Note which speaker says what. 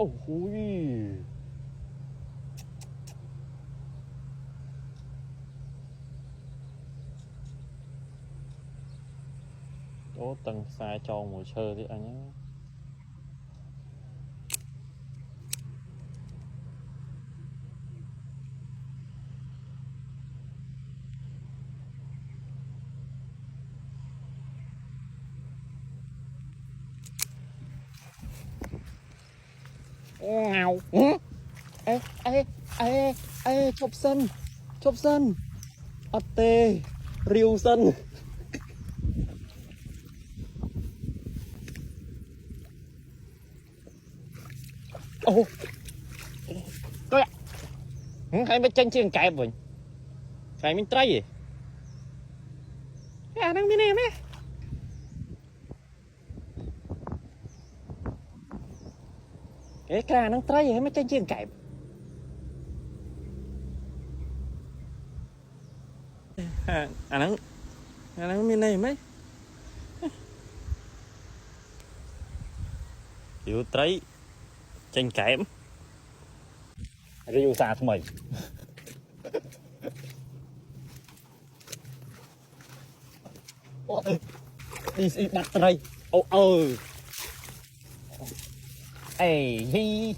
Speaker 1: Ôi ôi. Ố tầng xa cho một chơi thì anh ấy. Ngào. Ê, ê, ê, ê, chụp sân, ọt tê, riêu sân. Ồ, coi ạ. Hay mới chân chiên kẹp rồi. Phải mình trai gì? À, đang bên em ấy. Cái cả đang trai gì hay mới chân chiên kẹp. Đang bên này mấy. Yêu trai chân kẹp. Riêu xa thôi mày. Đi bắt đây. Ê hi.